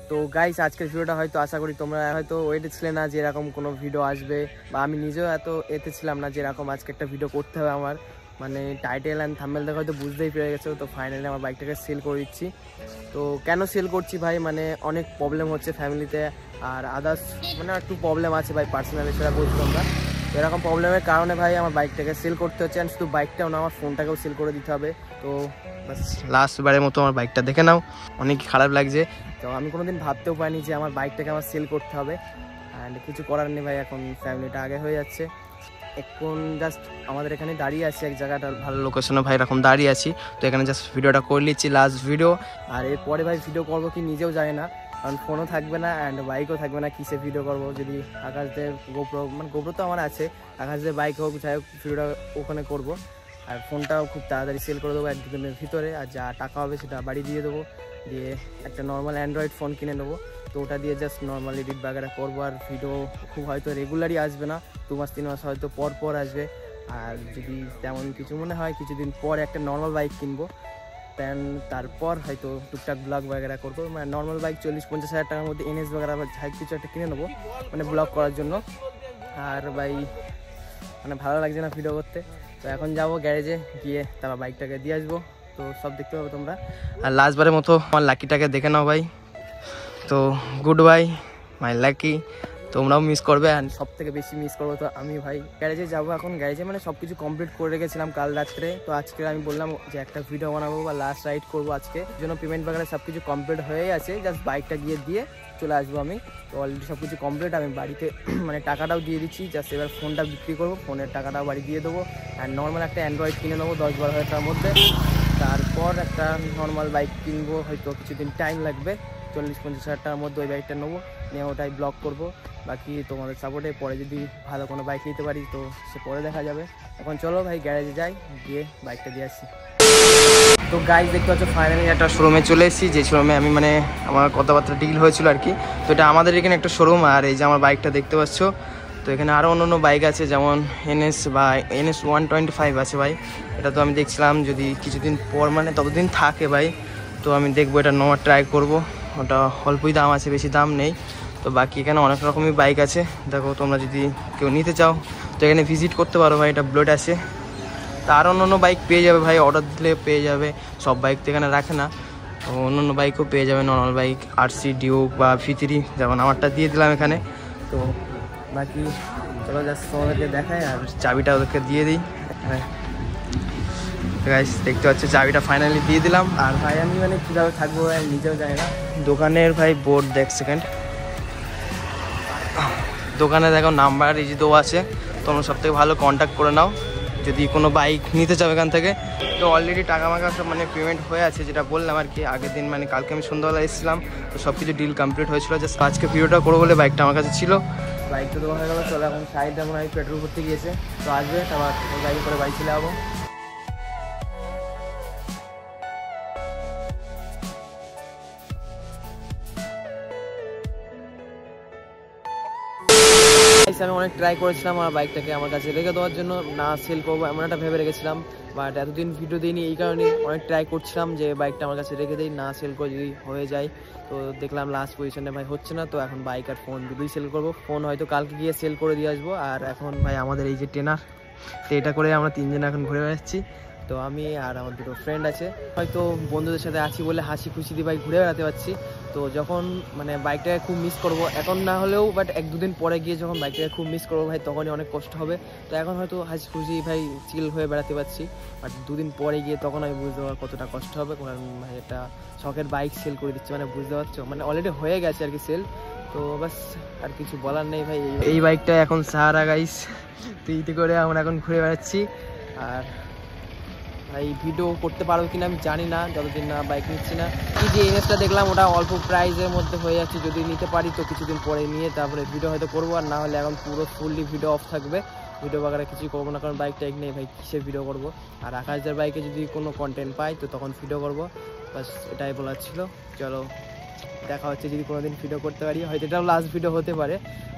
তো গাইস আজকের ভিডিওটা হয়তো আশা করি তোমরা হয়তো ওয়েটে ছিলে না যে এরকম কোনো ভিডিও আসবে, বা আমি নিজেও এত এতে ছিলাম না যে এরকম আজকে একটা ভিডিও করতে হবে আমার। মানে টাইটেল অ্যান্ড থাম্বনেল দেখে হয়তো বুঝতেই পেরে গেছো। তো ফাইনালি আমার বাইকটাকে সেল করে দিচ্ছি। তো কেন সেল করছি ভাই, মানে অনেক প্রবলেম হচ্ছে ফ্যামিলিতে, আর আদার্স মানে একটু প্রবলেম আছে ভাই পার্সোনালি, সেটা বলছি তোমরা। তো এরকম প্রবলেমের কারণে ভাই আমার বাইকটাকে সেল করতে হচ্ছে, অ্যান্ড শুধু বাইকটাও না আমার ফোনটাকেও সেল করে দিতে হবে। তো লাস্ট বারের মতো আমার বাইকটা দেখে নাও, অনেক খারাপ লাগছে। তো আমি কোনোদিন ভাবতেও পারিনি যে আমার বাইকটাকে আমার সেল করতে হবে, অ্যান্ড কিছু করার নেই ভাই, এখন ফ্যামিলিটা আগে হয়ে যাচ্ছে। এখন জাস্ট আমাদের এখানে দাঁড়িয়ে আছি এক জায়গাটা ভালো লোকেশনে ভাই, এরকম দাঁড়িয়ে আছি। তো এখানে জাস্ট ভিডিওটা করে নিচ্ছি, লাস্ট ভিডিও। আর এরপরে ভাই ভিডিও করবো কি নিজেও জানি না, কারণ ফোনও থাকবে না অ্যান্ড বাইকও থাকবে না। কিসে ভিডিও করবো, যদি আকাশদের গোপ্রো, মানে গোপ্রো তো আমার আছে, আকাশদের বাইক হোক যাই হোক ভিডিওটা ওখানে করবো। আর ফোনটাও খুব তাড়াতাড়ি সেল করে দেবো 1-2 দিনের ভিতরে, আর যা টাকা হবে সেটা বাড়ি দিয়ে দেবো, দিয়ে একটা নর্মাল অ্যান্ড্রয়েড ফোন কিনে নেবো। তো ওটা দিয়ে জাস্ট নর্মাল এডিট বাগেরা করবো। আর ভিডিও খুব হয়তো রেগুলারই আসবে না, 2 মাস 3 মাস হয়তো পর আসবে। আর যদি তেমন কিছু মনে হয় কিছুদিন পর একটা নর্মাল বাইক কিনবো, তারপর হয়তো টুকটাক ব্লগ বাগেরা করবো। মানে নর্মাল বাইক 40-50 হাজার টাকার মধ্যে NS বাগেরা যাই কিছু একটা কিনে নেবো, মানে ব্লগ করার জন্য। আর ভাই মানে ভালো লাগছে না ভিডিও করতে। তো এখন যাবো গ্যারেজে, গিয়ে তারপর বাইকটাকে দিয়ে আসবো। তো সব দেখতে পাবো তোমরা। আর লাস্টবারের মতো আমার লাকিটাকে দেখে নাও ভাই। তো গুড বাই মাই লাকি, তোমরাও মিস করবে, অ্যান্ড সব থেকে বেশি মিস করবো তো আমি ভাই। গ্যারেজে যাবো এখন, গ্যারেজে মানে সব কিছু কমপ্লিট করে রেখেছিলাম কাল রাত্রে। তো আজকে আমি বললাম যে একটা ভিডিও বানাবো বা লাস্ট রাইড করবো আজকে, জন্য পেমেন্ট বাগেরা সব কিছু কমপ্লিট হয়ে আছে, জাস্ট বাইকটা গিয়ে দিয়ে চলে আসবো আমি। তো অলরেডি সব কিছু কমপ্লিট, আমি বাড়িতে মানে টাকাটাও দিয়ে দিচ্ছি, জাস্ট এবার ফোনটা বিক্রি করবো, ফোনের টাকাটাও বাড়ি দিয়ে দেবো। আর নর্মাল একটা অ্যান্ড্রয়েড কিনে নেবো 10-12 হাজার টাকার মধ্যে। তারপর একটা নর্মাল বাইক কিনবো, হয়তো কিছুদিন টাইম লাগবে, 40-50 হাজার টাকার মধ্যে ওই বাইকটা নেবো, নিয়ে ওটাই ব্লগ করবো। বাকি তোমাদের সাপোর্টে পরে যদি ভালো কোনো বাইক নিতে পারি তো সে পরে দেখা যাবে। এখন চলো ভাই গ্যারেজে যাই, গিয়ে বাইকটা দিয়ে আসি। তো গাইজ দেখতে পাচ্ছ ফাইনালি একটা শোরুমে চলে এসেছি, যে শোরুমে আমি মানে আমার কথাবার্তা ডিল হয়েছিল আর কি। তো এটা আমাদের এখানে একটা শোরুম, আর এই যে আমার বাইকটা দেখতে পাচ্ছ। তো এখানে আরও অন্য বাইক আছে, যেমন NS বা NS 125 আছে ভাই। এটা তো আমি দেখছিলাম যদি কিছুদিন পর মানে ততদিন থাকে ভাই, তো আমি দেখবো এটা নেওয়ার ট্রাই করবো। ওটা অল্পই দাম আছে, বেশি দাম নেই। তো বাকি এখানে অনেক রকমই বাইক আছে, দেখো তোমরা যদি কেউ নিতে চাও তো এখানে ভিজিট করতে পারো ভাই। এটা ব্লেড আছে, তো আরও অন্য বাইক পেয়ে যাবে ভাই, অর্ডার দিলে পেয়ে যাবে। সব বাইক তো এখানে রাখে না, তো অন্য বাইকও পেয়ে যাবে, নর্মাল বাইক RC ডিউক বা V3, যেমন আমারটা দিয়ে দিলাম এখানে। তো বাকি চলো জাস্ট তোমাদেরকে দেখাই, আর চাবিটা ওদেরকে দিয়ে দিই। গাইস দেখতে পাচ্ছ চাবিটা ফাইনালি দিয়ে দিলাম। আর ভাই আমি মানে কীভাবে থাকবো ভাই নিজেও জানি না। দোকানের ভাই বোর্ড দেখ, সেকেন্ড দোকানে দেখো নাম্বার এই যে দেওয়া আছে, তোমরা সব থেকে ভালো কন্ট্যাক্ট করে নাও যদি কোনো বাইক নিতে চাও এখান থেকে। তো অলরেডি টাকা মাকা সব মানে পেমেন্ট হয়ে আছে, যেটা বললাম আর কি আগের দিন, মানে কালকে আমি সন্ধ্যাবেলা এসেছিলাম, তো সব কিছু ডিল কমপ্লিট হয়েছিল। জাস্ট আজকে ভিডিওটা করবো বলে বাইকটা আমার কাছে ছিল। বাইকটা দেওয়া হয়ে গেলো, চলো এখন সাইডে মনে হয় পেট্রোল করতে গিয়েছে, তো আসবে আবার গাড়ি করে বাইক চলে যাবো। আমি অনেক ট্রাই করেছিলাম আমার বাইকটাকে আমার কাছে রেখে দেওয়ার জন্য, না সেল করবো এমন একটা ভেবে রেখেছিলাম। বাট এতদিন ভিডিও দিইনি এই কারণে অনেক ট্রাই করছিলাম যে বাইকটা আমার কাছে রেখে দিই, না সেল করে যদি হয়ে যায়। তো দেখলাম লাস্ট পজিশনে ভাই হচ্ছে না, তো এখন বাইক আর ফোন দুটোই সেল করবো। ফোন হয়তো কালকে গিয়ে সেল করে দিয়ে আসবো। আর এখন ভাই আমাদের এই যে ট্রেনার, তো এটা করে আমরা 3 জন এখন ঘুরে বেড়াচ্ছি। তো আমি আর আমার 2 ফ্রেন্ড আছে, হয়তো বন্ধুদের সাথে আছি বলে হাসি খুশি দিয়ে বাইক ঘুরে বেড়াতে পারছি। তো যখন মানে বাইকটাকে খুব মিস করবো, এখন না হলেও বাট 1-2 দিন পরে গিয়ে যখন বাইকটাকে খুব মিস করবো ভাই, তখনই অনেক কষ্ট হবে। তো এখন হয়তো হাসি খুশি ভাই চিল হয়ে বেড়াতে পারছি, বাট 2 দিন পরে গিয়ে তখন আমি বুঝতে পারবো কতটা কষ্ট হবে। কারণ ভাই একটা শখের বাইক সেল করে দিচ্ছে, মানে বুঝতে পারছো, মানে অলরেডি হয়ে গেছে আর কি সেল। তো বাস আর কিছু বলার নেই ভাই। এই বাইকটা এখন সাহারা গাইস, তো ইতে করে আমরা এখন ঘুরে বেড়াচ্ছি। আর ভাই ভিডিও করতে পারবো কিনা আমি জানি না, যতদিন না বাইক নিচ্ছি না। কি যে NSটা দেখলাম ওটা অল্প প্রাইসের মধ্যে হয়ে যাচ্ছে, যদি নিতে পারি তো কিছুদিন পরে নিয়ে তারপরে ভিডিও হয়তো করবো। আর না হলে এখন পুরো ফুললি ভিডিও অফ থাকবে, ভিডিও বাগারে কিছুই করবো না, কারণ বাইকটা এক নেই ভাই, কিসের ভিডিও করবো। আর আকাশদের বাইকে যদি কোনো কন্টেন্ট পাই তো তখন ভিডিও করবো, বাস এটাই বলার ছিল। চলো দেখা হচ্ছে যদি কোনোদিন ভিডিও করতে পারি, হয়তো এটাও লাস্ট ভিডিও হতে পারে।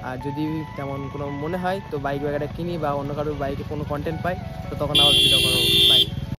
আর যদি তেমন কোনো মনে হয় তো বাইক বাগারে কিনি বা অন্য কারোর বাইকে কোনো কন্টেন্ট পাই তো তখন আবার ভিডিও করবো। বাই।